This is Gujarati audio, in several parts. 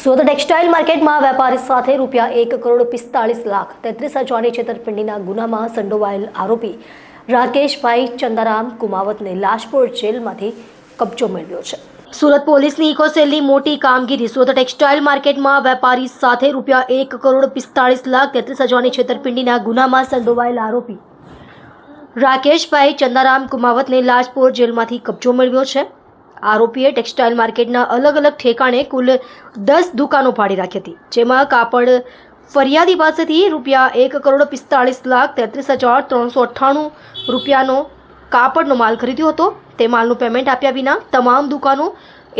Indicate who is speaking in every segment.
Speaker 1: સુરત ટેક્સટાઇલ માર્કેટમાં વેપારી સાથે ₹1,45,33,000ની છેતરપિંડીના ગુનામાં સંડોવાયેલ આરોપી રાકેશભાઈ ચંદારામ કુમાવતને લાજપોર જેલમાંથી કબજો મેળવ્યો છે। સુરત પોલીસની ઇકો સેલની મોટી કામગીરી। સુરત ટેક્સટાઇલ માર્કેટમાં વેપારી સાથે ₹1,45,33,000ની છેતરપિંડીના ગુનામાં સંડોવાયેલ આરોપી રાકેશભાઈ ચંદારામ કુમાવતને લાજપોર જેલમાંથી કબજો મેળવ્યો છે। આરોપીએ ટેક્સટાઇલ માર્કેટના અલગ અલગ ઠેકાણે કુલ 10 દુકાનો ભાડે રાખી હતી, જેમાં કાપડ ફરિયાદી પાસેથી ₹1,45,33,398નો કાપડનો માલ ખરીદ્યો હતો। તે માલનું પેમેન્ટ આપ્યા વિના તમામ દુકાનો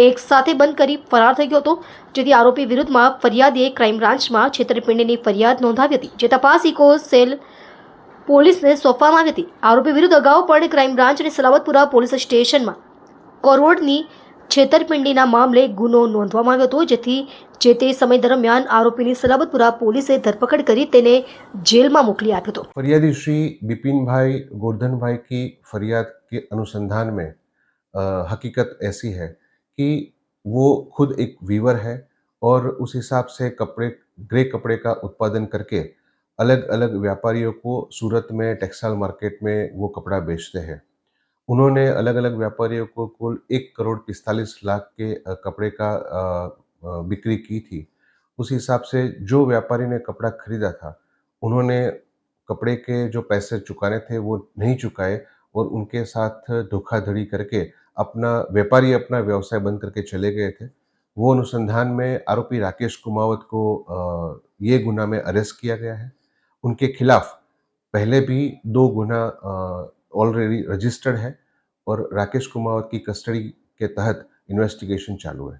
Speaker 1: એક સાથે બંધ કરી ફરાર થઈ ગયો હતો, જેથી આરોપી વિરુદ્ધમાં ફરિયાદીએ ક્રાઇમ બ્રાન્ચમાં છેતરપિંડીની ફરિયાદ નોંધાવી હતી, જે તપાસ ઇકો સેલ પોલીસને સોંપવામાં આવી હતી। આરોપી વિરુદ્ધ અગાઉ પણ ક્રાઇમ બ્રાન્ચ અને સલાબતપુરા પોલીસ સ્ટેશનમાં કરોડની છેતરપિંડીના મામલે ગુનો નોંધવામાં આવ્યો હતો, જેથી જે તે સમય દરમિયાન આરોપીની સલાબતપુરા પોલીસે ધરપકડ કરી તેને जेल में मोकली आप्यो હતો।
Speaker 2: फरियादी श्री बिपिन भाई गोवर्धन भाई की फरियाद के अनुसंधान में हकीकत ऐसी है कि वो खुद एक वीवर है और उस हिसाब से ग्रे कपड़े का उत्पादन करके अलग अलग व्यापारियों को सूरत में टेक्सटाइल मार्केट में वो कपड़ा बेचते हैं। उन्होंने अलग अलग व्यापारियों को कुल 1,45,00,000 के कपड़े का बिक्री की थी। उस हिसाब से जो व्यापारी ने कपड़ा खरीदा था, उन्होंने कपड़े के जो पैसे चुकाने थे वो नहीं चुकाए और उनके साथ धोखाधड़ी करके अपना व्यवसाय बंद करके चले गए थे। वो अनुसंधान में आरोपी राकेश कुमावत को ये गुना में अरेस्ट किया गया है। उनके खिलाफ पहले भी 2 गुना ऑलरेडी रजिस्टर्ड है और राकेश कुमावत की कस्टडी के तहत इन्वेस्टिगेशन चालू है।